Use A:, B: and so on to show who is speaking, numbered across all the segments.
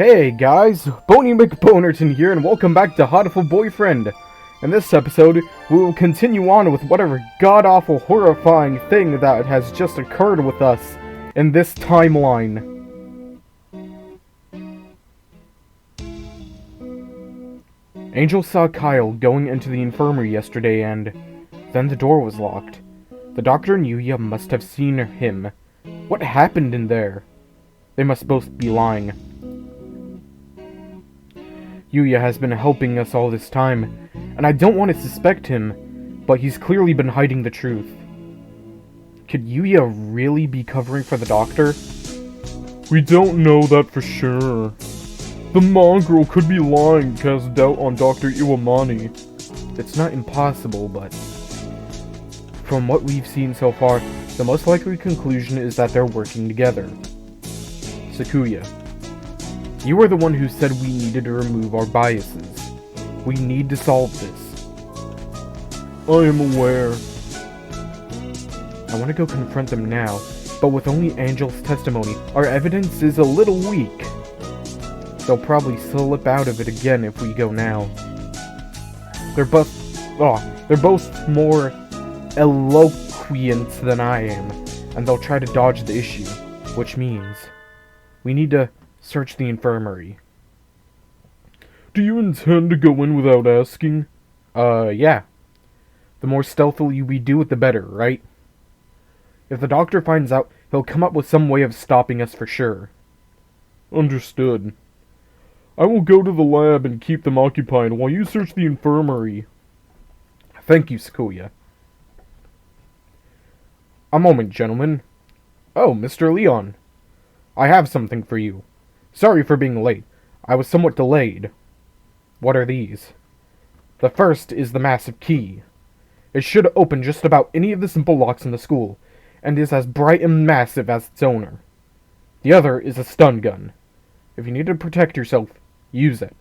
A: Hey guys, Boney McBonerton here, and welcome back to Hatoful Boyfriend. In this episode, we will continue on with whatever god-awful horrifying thing that has just occurred with us in this timeline. Angel saw Kyle going into the infirmary yesterday, and then the door was locked. The doctor and Yuya must have seen him. What happened in there? They must both be lying. Yuya has been helping us all this time, and I don't want to suspect him, but he's clearly been hiding the truth. Could Yuya really be covering for the doctor?
B: We don't know that for sure. The mongrel could be lying to cast doubt on Dr. Iwamani.
A: It's not impossible, but from what we've seen so far, the most likely conclusion is that they're working together. Sakuya, you were the one who said we needed to remove our biases. We need to solve this.
B: I am aware.
A: I want to go confront them now, but with only Angel's testimony, our evidence is a little weak. They'll probably slip out of it again if we go now. They're both more eloquent than I am, and they'll try to dodge the issue, which means we need to search the infirmary.
B: Do you intend to go in without asking?
A: Yeah. The more stealthily we do it, the better, right? If the doctor finds out, he'll come up with some way of stopping us for sure.
B: Understood. I will go to the lab and keep them occupied while you search the infirmary.
A: Thank you, Sakuya. A moment, gentlemen. Oh, Mr. Leon. I have something for you. Sorry for being late. I was somewhat delayed. What are these? The first is the massive key. It should open just about any of the simple locks in the school, and is as bright and massive as its owner. The other is a stun gun. If you need to protect yourself, use it.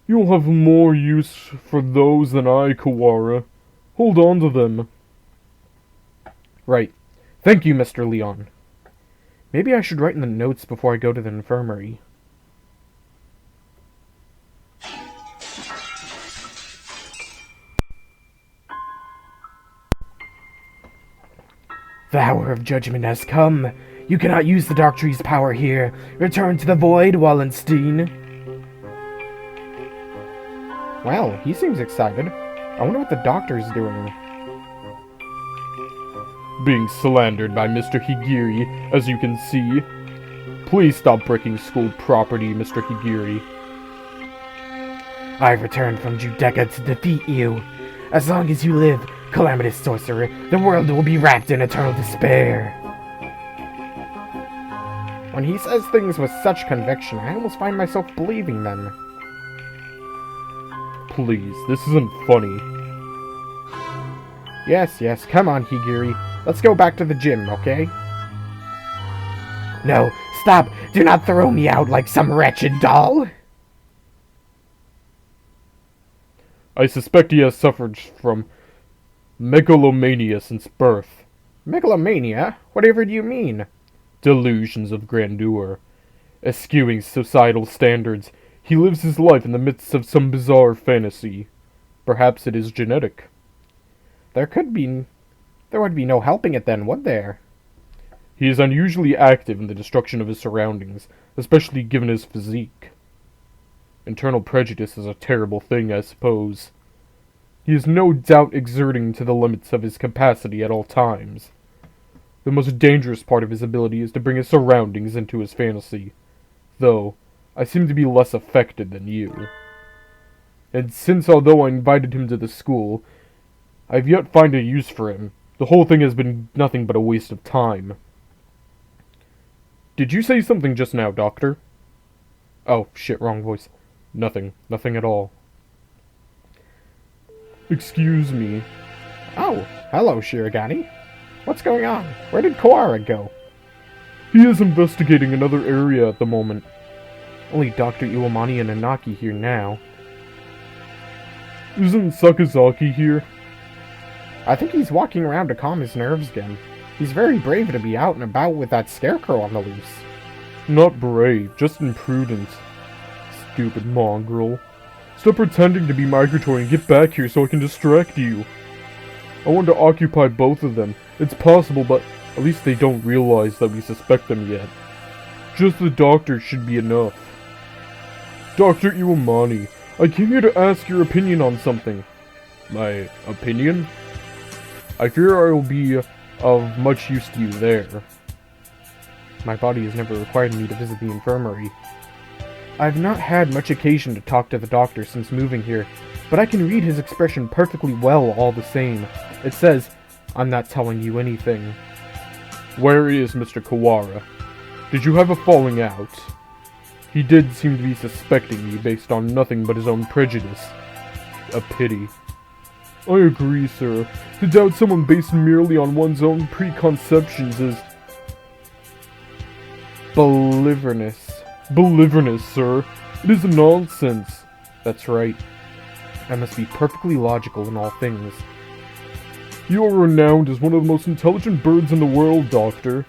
B: You'll have more use for those than I, Kawara. Hold on to them.
A: Right. Thank you, Mr. Leon. Maybe I should write in the notes before I go to the infirmary. The hour of judgment has come. You cannot use the Dark Tree's power here. Return to the void, Wallenstein. Well, he seems excited. I wonder what the doctor's doing.
B: Being slandered by Mr. Higiri, as you can see. Please stop breaking school property, Mr. Higiri.
A: I've returned from Judecca to defeat you. As long as you live, calamitous sorcerer, the world will be wrapped in eternal despair. When he says things with such conviction, I almost find myself believing them.
B: Please, this isn't funny.
A: Yes, come on, Higiri. Let's go back to the gym, okay? No, stop! Do not throw me out like some wretched doll!
B: I suspect he has suffered from megalomania since birth.
A: Megalomania? Whatever do you mean?
B: Delusions of grandeur. Eschewing societal standards, he lives his life in the midst of some bizarre fantasy. Perhaps it is genetic.
A: There would be no helping it then, would there?
B: He is unusually active in the destruction of his surroundings, especially given his physique. Internal prejudice is a terrible thing, I suppose. He is no doubt exerting to the limits of his capacity at all times. The most dangerous part of his ability is to bring his surroundings into his fantasy, though I seem to be less affected than you. And since although I invited him to the school, I've yet found a use for him, the whole thing has been nothing but a waste of time. Did you say something just now, Doctor? Oh, shit, wrong voice. Nothing at all. Excuse me.
A: Oh, hello, Shirogane. What's going on? Where did Kawara go?
B: He is investigating another area at the moment.
A: Only Dr. Iwamani and Anaki here now.
B: Isn't Sakazaki here?
A: I think he's walking around to calm his nerves again. He's very brave to be out and about with that scarecrow on the loose.
B: Not brave, just imprudent. Stupid mongrel. Stop pretending to be migratory and get back here so I can distract you. I want to occupy both of them. It's possible, but at least they don't realize that we suspect them yet. Just the doctor should be enough. Dr. Iwamani, I came here to ask your opinion on something. My opinion? I fear I will be of much use to you there.
A: My body has never required me to visit the infirmary. I've not had much occasion to talk to the doctor since moving here, but I can read his expression perfectly well all the same. It says, "I'm not telling you anything."
B: Where is Mr. Kawara? Did you have a falling out? He did seem to be suspecting me based on nothing but his own prejudice. A pity. I agree, sir. To doubt someone based merely on one's own preconceptions is...
A: Belligerence.
B: Belligerence, sir. It is nonsense.
A: That's right. I must be perfectly logical in all things.
B: You are renowned as one of the most intelligent birds in the world, Doctor.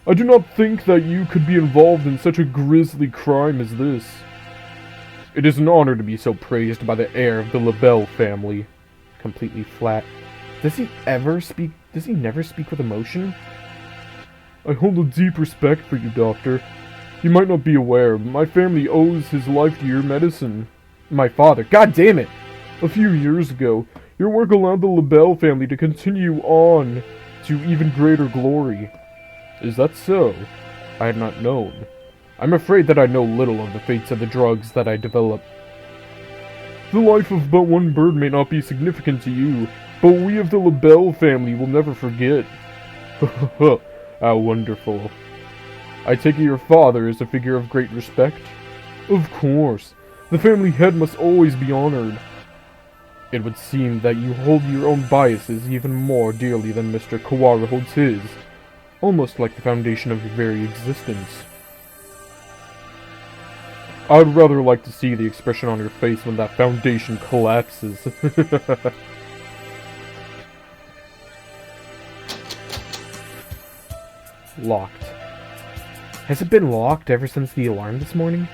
B: I do not think that you could be involved in such a grisly crime as this. It is an honor to be so praised by the heir of the LaBelle family.
A: Completely flat. Does he never speak with emotion?
B: I hold a deep respect for you, Doctor. You might not be aware, but my family owes his life to your medicine.
A: My father. God damn it!
B: A few years ago, your work allowed the LaBelle family to continue on to even greater glory. Is that so? I had not known. I'm afraid that I know little of the fates of the drugs that I develop. The life of but one bird may not be significant to you, but we of the LaBelle family will never forget. How wonderful. I take it your father is a figure of great respect? Of course. The family head must always be honored. It would seem that you hold your own biases even more dearly than Mr. Kawara holds his. Almost like the foundation of your very existence. I'd rather like to see the expression on your face when that foundation collapses.
A: Locked. Has it been locked ever since the alarm this morning?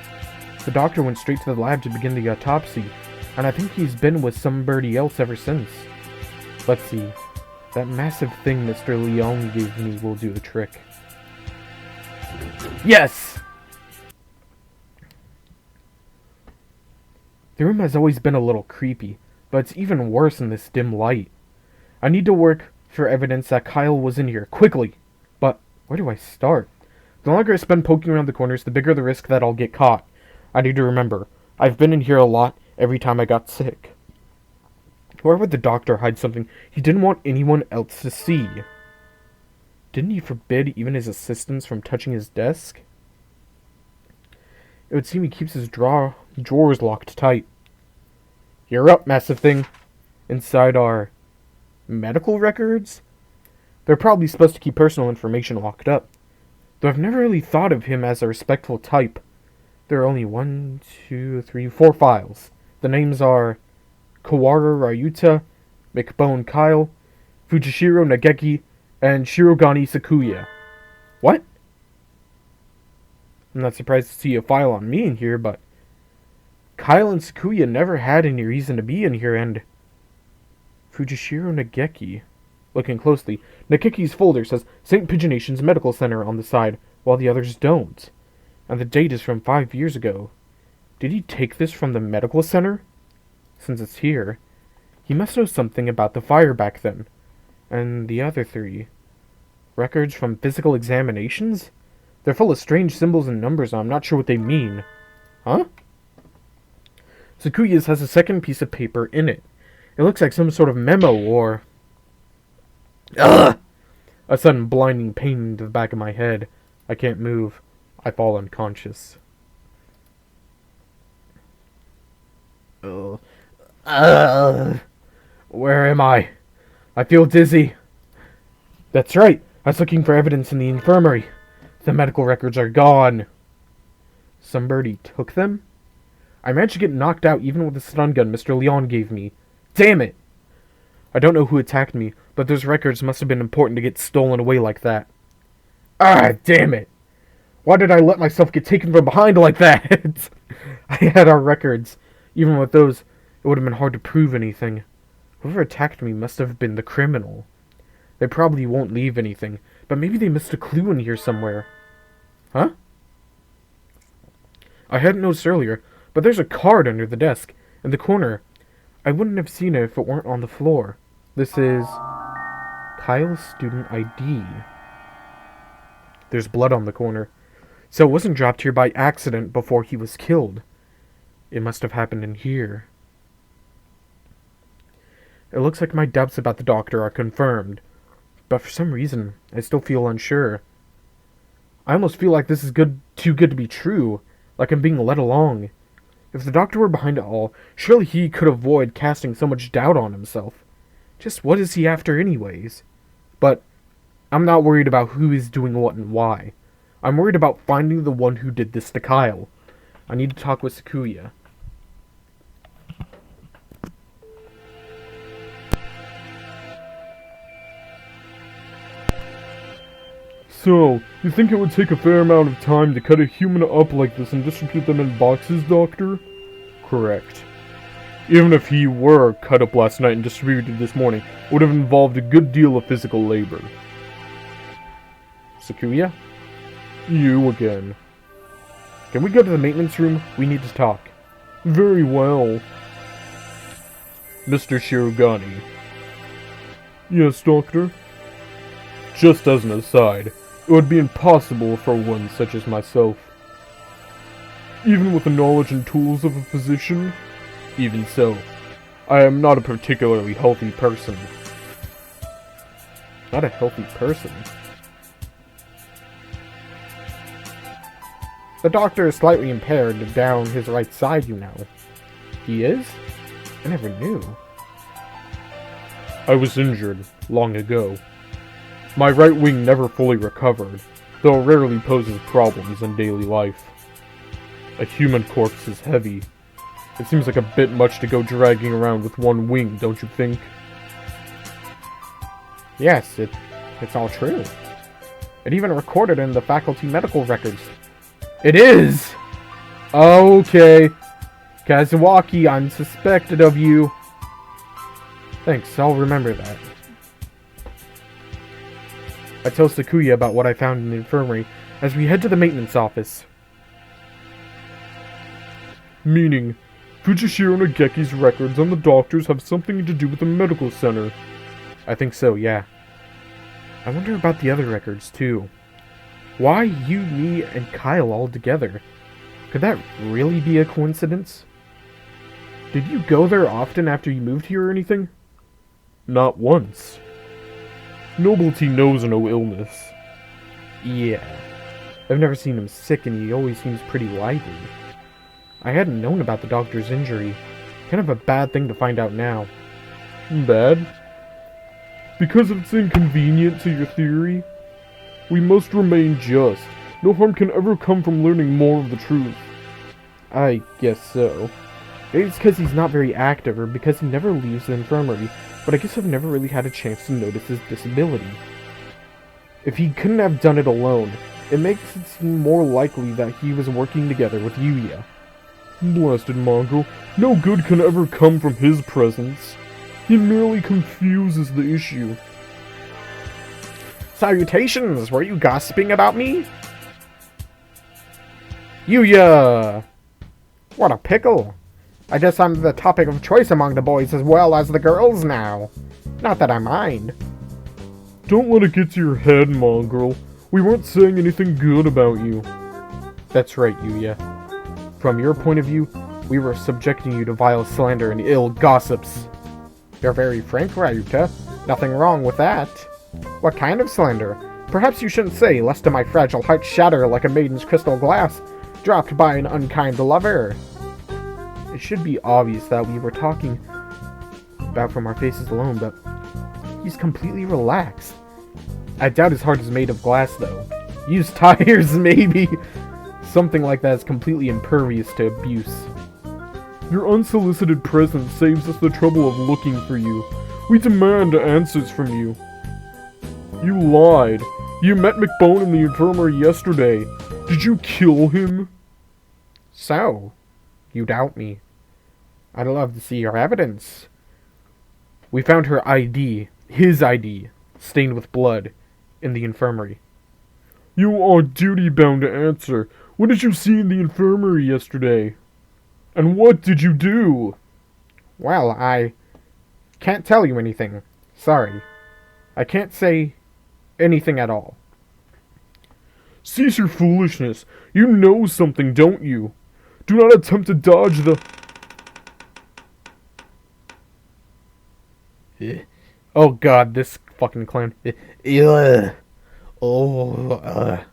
A: The doctor went straight to the lab to begin the autopsy, and I think he's been with somebody else ever since. Let's see. That massive thing Mr. Leon gave me will do the trick. Yes! The room has always been a little creepy, but it's even worse in this dim light. I need to work for evidence that Kyle was in here, quickly! But where do I start? The longer I spend poking around the corners, the bigger the risk that I'll get caught. I need to remember, I've been in here a lot every time I got sick. Why would the doctor hide something he didn't want anyone else to see? Didn't he forbid even his assistants from touching his desk? It would seem he keeps his drawers locked tight. You're up, massive thing. Inside are medical records? They're probably supposed to keep personal information locked up. Though I've never really thought of him as a respectful type. There are only 4 files. The names are Kawara Ryuta, McBone Kyle, Fujishiro Nageki, and Shirogane Sakuya. What? I'm not surprised to see a file on me in here, but Kyle and Sakuya never had any reason to be in here, and Fujishiro Nageki. Looking closely, Nageki's folder says St. Pigeonation's Medical Center on the side, while the others don't. And the date is from 5 years ago. Did he take this from the medical center? Since it's here, he must know something about the fire back then. And the other 3. Records from physical examinations? They're full of strange symbols and numbers, and I'm not sure what they mean. Huh? Sakuya's has a second piece of paper in it. It looks like some sort of memo or... Ugh! A sudden blinding pain into the back of my head. I can't move. I fall unconscious. Where am I? I feel dizzy. That's right. I was looking for evidence in the infirmary. The medical records are gone. Somebody took them? I managed to get knocked out even with the stun gun Mr. Leon gave me. Damn it! I don't know who attacked me, but those records must have been important to get stolen away like that. Ah, damn it! Why did I let myself get taken from behind like that? I had our records. Even with those, it would have been hard to prove anything. Whoever attacked me must have been the criminal. They probably won't leave anything, but maybe they missed a clue in here somewhere. Huh? I hadn't noticed earlier, but there's a card under the desk, in the corner. I wouldn't have seen it if it weren't on the floor. This is Kyle's student ID. There's blood on the corner. So it wasn't dropped here by accident before he was killed. It must have happened in here. It looks like my doubts about the doctor are confirmed. But for some reason, I still feel unsure. I almost feel like this is too good to be true. Like I'm being led along. If the doctor were behind it all, surely he could avoid casting so much doubt on himself. Just what is he after anyways? But I'm not worried about who is doing what and why. I'm worried about finding the one who did this to Kyle. I need to talk with Sakuya.
B: So, you think it would take a fair amount of time to cut a human up like this and distribute them in boxes, Doctor? Correct. Even if he were cut up last night and distributed this morning, it would have involved a good deal of physical labor.
A: Sakuya?
B: You again.
A: Can we go to the maintenance room? We need to talk.
B: Very well. Mr. Shirogane. Yes, Doctor? Just as an aside, it would be impossible for one such as myself. Even with the knowledge and tools of a physician, even so, I am not a particularly healthy person.
A: Not a healthy person? The doctor is slightly impaired down his right side, you know. He is? I never knew.
B: I was injured long ago. My right wing never fully recovered, though it rarely poses problems in daily life. A human corpse is heavy. It seems like a bit much to go dragging around with one wing, don't you think?
A: Yes, it's all true. It even recorded in the faculty medical records. It is! Okay. Kazuaki, I'm suspected of you. Thanks, I'll remember that. I tell Sakuya about what I found in the infirmary as we head to the maintenance office.
B: Meaning, Fujishiro Nageki's records on the doctors have something to do with the medical center.
A: I think so, yeah. I wonder about the other records, too. Why you, me, and Kyle all together? Could that really be a coincidence? Did you go there often after you moved here or anything?
B: Not once. Nobility knows no illness.
A: Yeah. I've never seen him sick and he always seems pretty lively. I hadn't known about the doctor's injury. Kind of a bad thing to find out now.
B: Bad? Because it's inconvenient to your theory? We must remain just. No harm can ever come from learning more of the truth.
A: I guess so. Maybe it's because he's not very active or because he never leaves the infirmary, but I guess I've never really had a chance to notice his disability. If he couldn't have done it alone, it makes it seem more likely that he was working together with Yuya.
B: Blasted mongrel, no good can ever come from his presence. He merely confuses the issue.
A: Salutations! Were you gossiping about me? Yuya! What a pickle! I guess I'm the topic of choice among the boys as well as the girls now. Not that I mind.
B: Don't let it get to your head, mongrel. We weren't saying anything good about you.
A: That's right, Yuya. From your point of view, we were subjecting you to vile slander and ill gossips. You're very frank, Ryuta. Nothing wrong with that. What kind of slander? Perhaps you shouldn't say, lest my fragile heart shatter like a maiden's crystal glass, dropped by an unkind lover. It should be obvious that we were talking about from our faces alone, but he's completely relaxed. I doubt his heart is made of glass, though. Used tires, maybe. Something like that is completely impervious to abuse.
B: Your unsolicited presence saves us the trouble of looking for you. We demand answers from you. You lied. You met McBonerton in the infirmary yesterday. Did you kill him?
A: So, you doubt me. I'd love to see your evidence. We found her ID, his ID, stained with blood, in the infirmary.
B: You are duty-bound to answer. What did you see in the infirmary yesterday? And what did you do?
A: Well, I can't tell you anything. Sorry. I can't say anything at all.
B: Cease your foolishness. You know something, don't you? Do not attempt to dodge the...
A: Oh god, this fucking clown. Oh,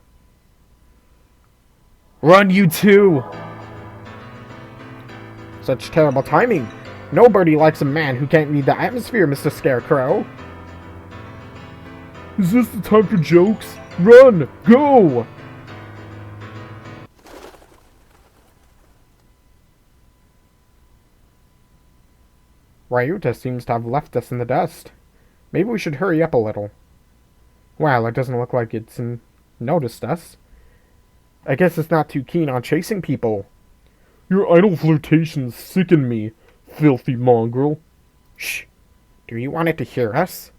A: Run, you two! Such terrible timing. Nobody likes a man who can't read the atmosphere, Mr. Scarecrow.
B: Is this the time for jokes? Run! Go!
A: Ryuta seems to have left us in the dust. Maybe we should hurry up a little. Well, it doesn't look like it's noticed us. I guess it's not too keen on chasing people.
B: Your idle flirtations sicken me, filthy mongrel.
A: Shh. Do you want it to hear us?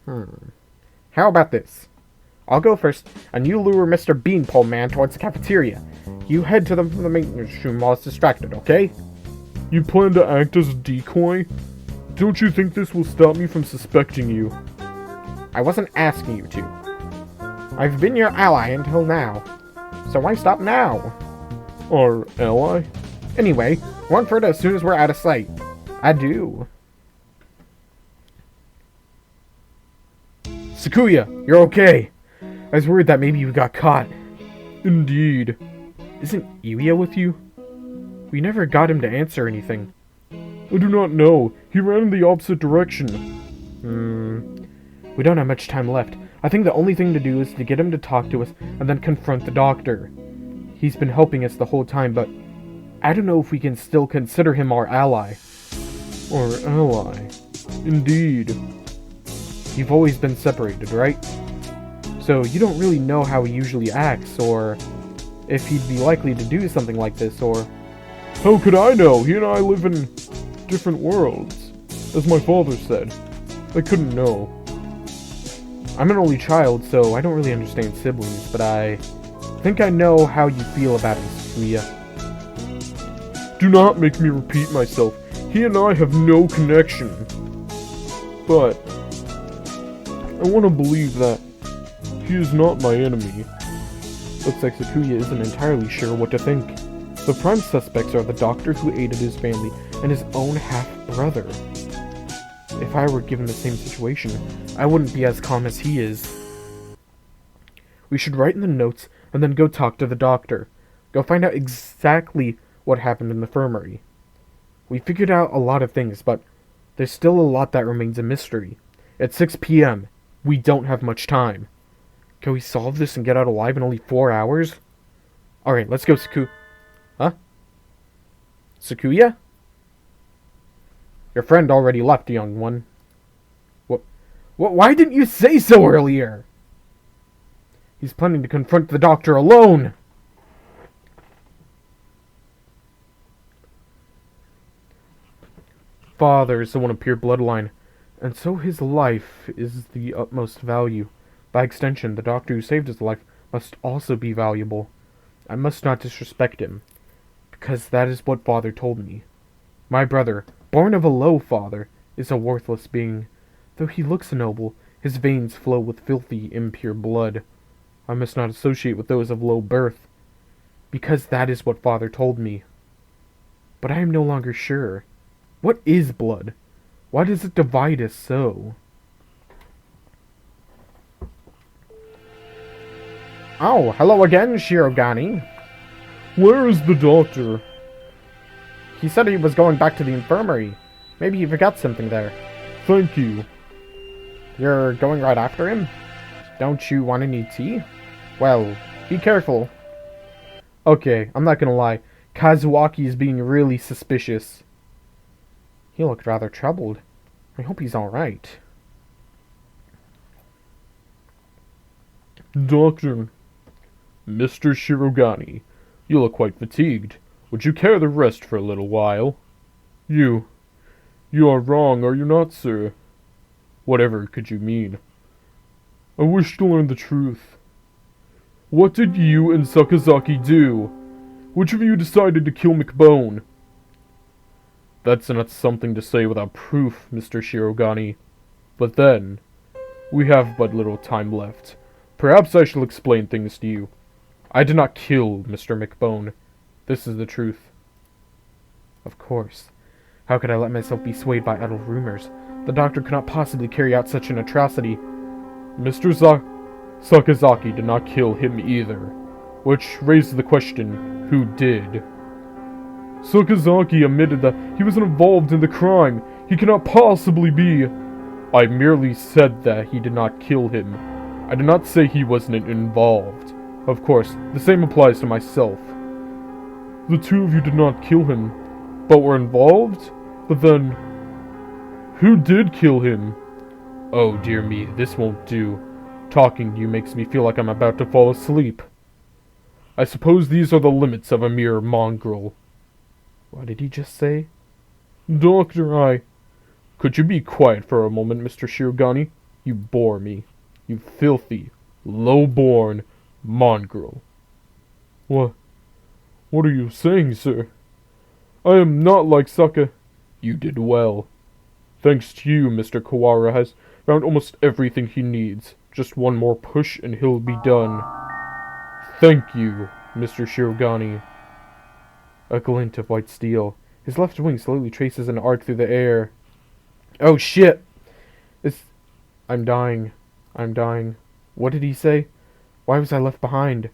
A: How about this? I'll go first, and you lure Mr. Beanpole Man towards the cafeteria. You head to the maintenance room while it's distracted, okay?
B: You plan to act as a decoy? Don't you think this will stop me from suspecting you?
A: I wasn't asking you to. I've been your ally until now. So why stop now?
B: Our ally?
A: Anyway, run for it as soon as we're out of sight. Adieu. Sakuya, you're okay. I was worried that maybe you got caught.
B: Indeed.
A: Isn't Yuya with you? We never got him to answer anything.
B: I do not know. He ran in the opposite direction.
A: We don't have much time left. I think the only thing to do is to get him to talk to us and then confront the doctor. He's been helping us the whole time, but I don't know if we can still consider him our ally.
B: Our ally? Indeed.
A: You've always been separated, right? So you don't really know how he usually acts, or if he'd be likely to do something like this, or...
B: How could I know? He and I live in different worlds. As my father said. I couldn't know.
A: I'm an only child, so I don't really understand siblings, but I think I know how you feel about him, Sakuya.
B: Do not make me repeat myself. He and I have no connection. But I want to believe that he is not my enemy.
A: Looks like Sakuya isn't entirely sure what to think. The prime suspects are the doctor who aided his family and his own half-brother. If I were given the same situation, I wouldn't be as calm as he is. We should write in the notes and then go talk to the doctor. Go find out exactly what happened in the infirmary. We figured out a lot of things, but there's still a lot that remains a mystery. At 6 p.m., we don't have much time. Can we solve this and get out alive in only 4 hours? Alright, let's go, Huh? Sakuya? Your friend already left, young one. What? Why didn't you say so earlier? He's planning to confront the doctor alone. Father is the one of pure bloodline, and so his life is the utmost value. By extension, the doctor who saved his life must also be valuable. I must not disrespect him, because that is what Father told me. My brother, born of a low father, is a worthless being. Though he looks noble, his veins flow with filthy, impure blood. I must not associate with those of low birth, because that is what Father told me. But I am no longer sure. What is blood? Why does it divide us so? Oh, hello again, Shirogane.
B: Where is the doctor?
A: He said he was going back to the infirmary. Maybe he forgot something there.
B: Thank you.
A: You're going right after him? Don't you want any tea? Well, be careful. Okay, I'm not gonna lie. Kazuaki is being really suspicious. He looked rather troubled. I hope he's alright.
B: Doctor. Mr. Shirogane, you look quite fatigued. Would you care to rest for a little while? You are wrong, are you not, sir? Whatever could you mean? I wish to learn the truth. What did you and Sakazaki do? Which of you decided to kill McBone? That's not something to say without proof, Mr. Shirogane. But then, we have but little time left. Perhaps I shall explain things to you. I did not kill Mr. McBone. This is the truth. Of course. How could I let myself be swayed by idle rumors? The doctor could not possibly carry out such an atrocity. Mr. Sakazaki did not kill him either. Which raises the question, who did? Sakazaki admitted that he was involved in the crime. He cannot possibly be. I merely said that he did not kill him. I did not say he wasn't involved. Of course, the same applies to myself. The two of you did not kill him, but were involved? But then, who did kill him? Oh dear me, this won't do. Talking to you makes me feel like I'm about to fall asleep. I suppose these are the limits of a mere mongrel. What did he just say? Doctor, Could you be quiet for a moment, Mr. Shirogane? You bore me. You filthy, low-born mongrel. What are you saying, sir? I am not like Saka. You did well. Thanks to you, Mr. Kawara has found almost everything he needs. Just one more push and he'll be done. Thank you, Mr. Shirogane. A glint of white steel. His left wing slowly traces an arc through the air. Oh shit! I'm dying. I'm dying. What did he say? Why was I left behind?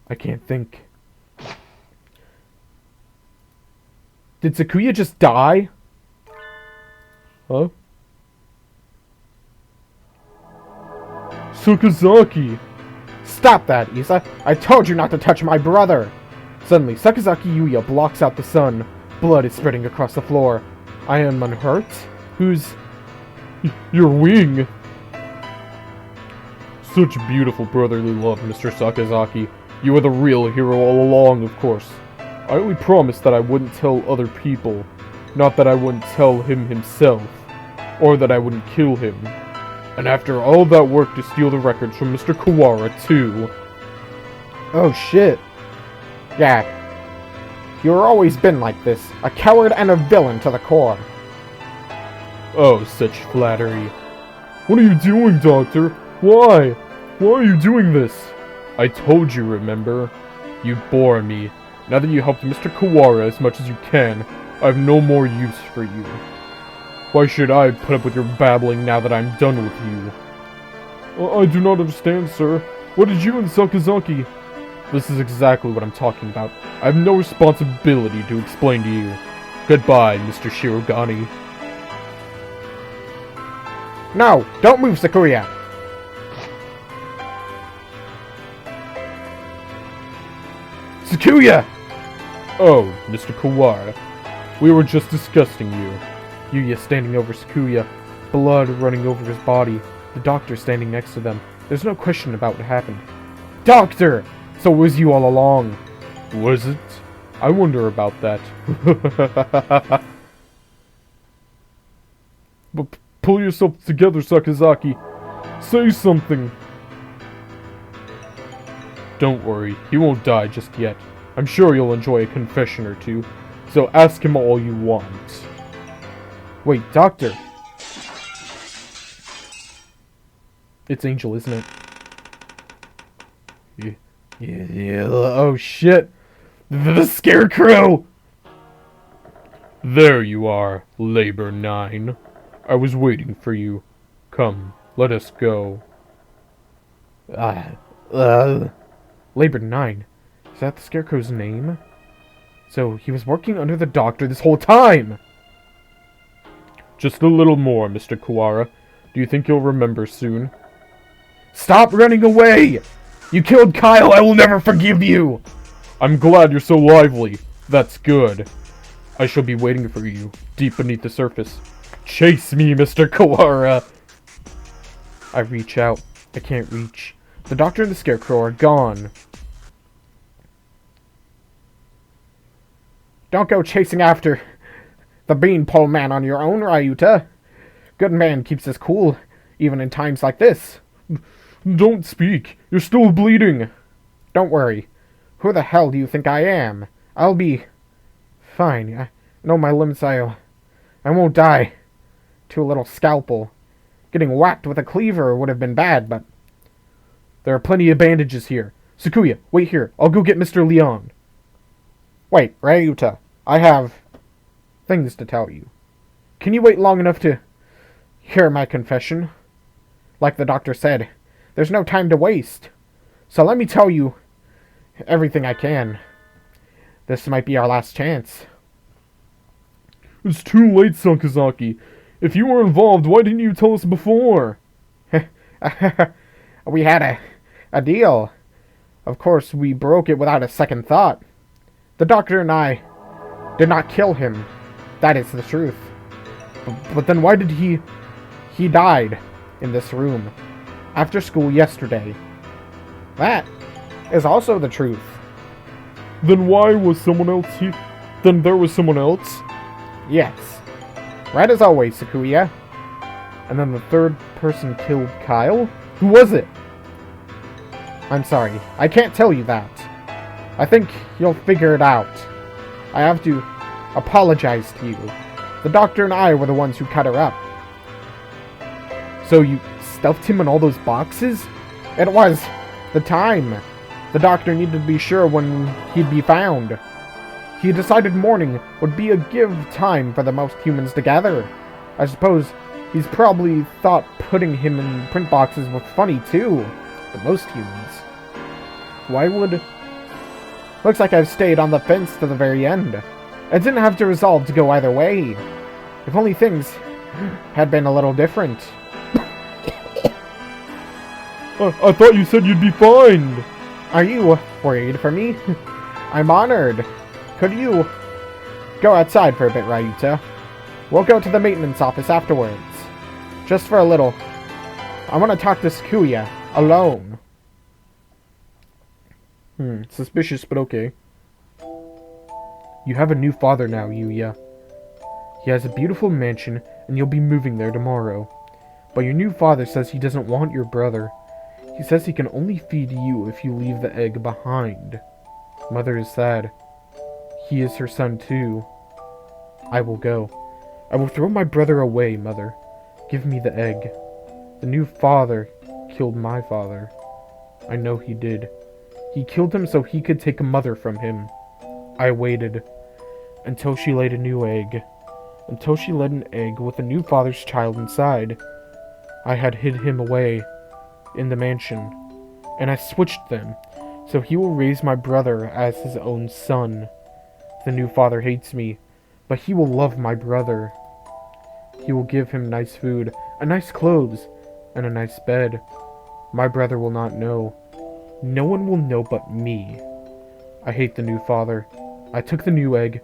B: I can't think. Did Sakuya just die? Huh? Sakazaki! Stop that, Isa! I told you not to touch my brother! Suddenly, Sakazaki Yuya blocks out the sun. Blood is spreading across the floor. I am unhurt? Who's... Your wing! Such beautiful brotherly love, Mr. Sakazaki. You are the real hero all along, of course. I only promised that I wouldn't tell other people. Not that I wouldn't tell him himself. Or that I wouldn't kill him. And after all that work to steal the records from Mr. Kawara, too. Oh shit. Yeah. You've always been like this. A coward and a villain to the core. Oh, such flattery. What are you doing, Doctor? Why? Why are you doing this? I told you, remember? You bore me. Now that you helped Mr. Kawara as much as you can, I have no more use for you. Why should I put up with your babbling now that I'm done with you? I do not understand, sir. What did you and Sakazaki... This is exactly what I'm talking about. I have no responsibility to explain to you. Goodbye, Mr. Shirogane. No! Don't move, Sakuya! Sakuya! Oh, Mr. Kawara. We were just discussing you. Yuya standing over Sakuya, blood running over his body, the doctor standing next to them. There's no question about what happened. Doctor! So it was you all along. Was it? I wonder about that. But pull yourself together, Sakazaki. Say something. Don't worry, he won't die just yet. I'm sure you'll enjoy a confession or two, so ask him all you want. Wait, Doctor! It's Angel, isn't it? Yeah, oh shit! The Scarecrow! There you are, Labor 9. I was waiting for you. Come, let us go. Labor 9? Is that the Scarecrow's name? So, he was working under the Doctor this whole time! Just a little more, Mr. Kawara. Do you think you'll remember soon? Stop running away! You killed Kyle, I will never forgive you! I'm glad you're so lively. That's good. I shall be waiting for you, deep beneath the surface. Chase me, Mr. Kawara! I reach out. I can't reach.
A: The doctor and the scarecrow are gone. Don't go chasing after the beanpole man on your own, Ryuta. Good man keeps his cool, even in times like this.
B: Don't speak. You're still bleeding.
A: Don't worry. Who the hell do you think I am? I'll be fine. I know my limbs. I won't die. To a little scalpel. Getting whacked with a cleaver would have been bad, but there are plenty of bandages here. Sakuya, wait here. I'll go get Mr. Leon. Wait, Ryuta. I have things to tell you. Can you wait long enough to hear my confession? Like the doctor said, there's no time to waste. So let me tell you everything I can. This might be our last chance.
B: It's too late, Sakazaki. If you were involved, why didn't you tell us before?
A: We had a deal. Of course, we broke it without a second thought. The doctor and I did not kill him. That is the truth. But then why did he died in this room after school yesterday? That is also the truth.
B: Then why was someone else here? Then there was someone else?
A: Yes. Right as always, Sakuya. And then the third person killed Kyle? Who was it? I'm sorry. I can't tell you that. I think you'll figure it out. I have to apologize to you. The doctor and I were the ones who cut her up. So you stuffed him in all those boxes? It was the time. The doctor needed to be sure when he'd be found. He decided morning would be a give time for the most humans to gather. I suppose he's probably thought putting him in print boxes was funny too. For most humans. Why would... Looks like I've stayed on the fence to the very end. I didn't have to resolve to go either way. If only things had been a little different.
B: I thought you said you'd be fine.
A: Are you worried for me? I'm honored. Could you go outside for a bit, Ryuta? We'll go to the maintenance office afterwards. Just for a little. I want to talk to Sakuya alone. Suspicious, but okay. You have a new father now, Yuya. He has a beautiful mansion, and you'll be moving there tomorrow. But your new father says he doesn't want your brother. He says he can only feed you if you leave the egg behind. Mother is sad. He is her son too. I will go. I will throw my brother away, Mother. Give me the egg. The new father killed my father. I know he did. He killed him so he could take a mother from him. I waited until she laid a new egg. Until she laid an egg with a new father's child inside. I had hid him away in the mansion, and I switched them, so he will raise my brother as his own son. The new father hates me, but he will love my brother. He will give him nice food, nice clothes, and a nice bed. My brother will not know. No one will know but me. I hate the new father. I took the new egg,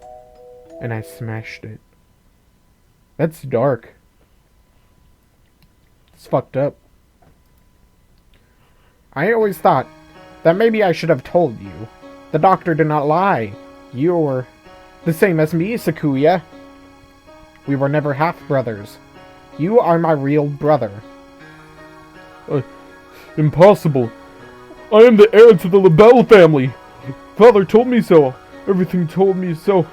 A: and I smashed it. That's dark. It's fucked up. I always thought that maybe I should have told you. The doctor did not lie. You were the same as me, Sakuya. We were never half-brothers. You are my real brother.
B: Impossible. I am the heir to the LaBelle family. Father told me so. Everything told me so.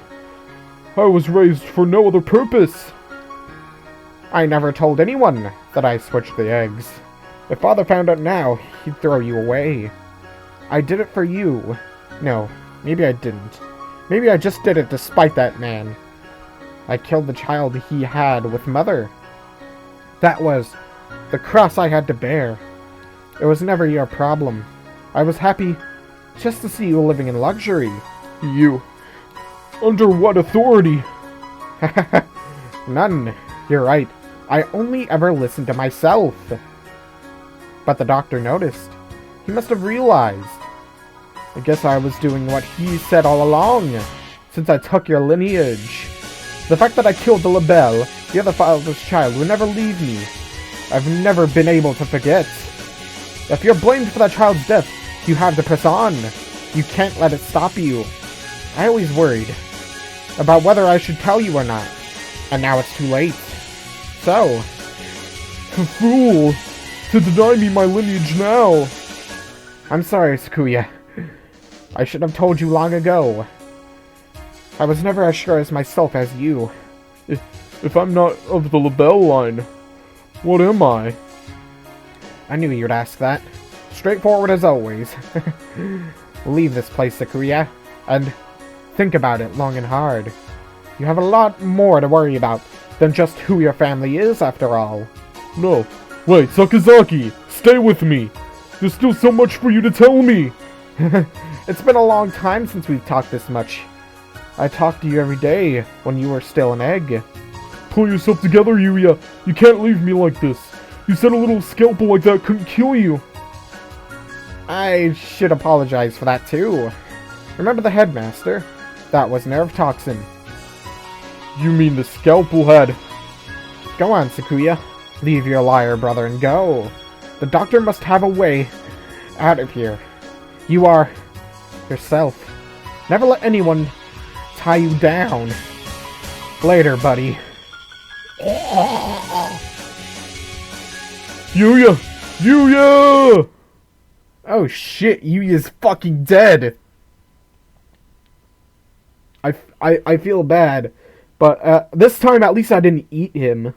B: I was raised for no other purpose.
A: I never told anyone that I switched the eggs. If Father found out now, he'd throw you away. I did it for you. No, maybe I didn't. Maybe I just did it to spite that man. I killed the child he had with Mother. That was the cross I had to bear. It was never your problem. I was happy just to see you living in luxury.
B: You? Under what authority?
A: None. You're right. I only ever listened to myself. But the doctor noticed. He must have realized. I guess I was doing what he said all along, since I took your lineage. The fact that I killed the LaBelle, the other father's child, would never leave me. I've never been able to forget. If you're blamed for that child's death, you have to press on. You can't let it stop you. I always worried about whether I should tell you or not. And now it's too late. So,
B: The fool! To deny me my lineage now!
A: I'm sorry, Sakuya. I should have told you long ago. I was never as sure as myself as you.
B: If I'm not of the LaBelle line, what am I?
A: I knew you'd ask that. Straightforward as always. Leave this place, Sakuya, and think about it long and hard. You have a lot more to worry about than just who your family is, after all.
B: No. Wait, Sakazaki! Stay with me! There's still so much for you to tell me!
A: It's been a long time since we've talked this much. I talked to you every day when you were still an egg.
B: Pull yourself together, Yuya! You can't leave me like this! You said a little scalpel like that couldn't kill you!
A: I should apologize for that too. Remember the headmaster? That was nerve toxin.
B: You mean the scalpel had...
A: Go on, Sakuya. Leave your liar brother and go. The doctor must have a way out of here. You are yourself. Never let anyone tie you down. Later, buddy.
B: Yuya! Yuya!
A: Oh shit, Yuya's fucking dead. I feel bad. But this time at least I didn't eat him.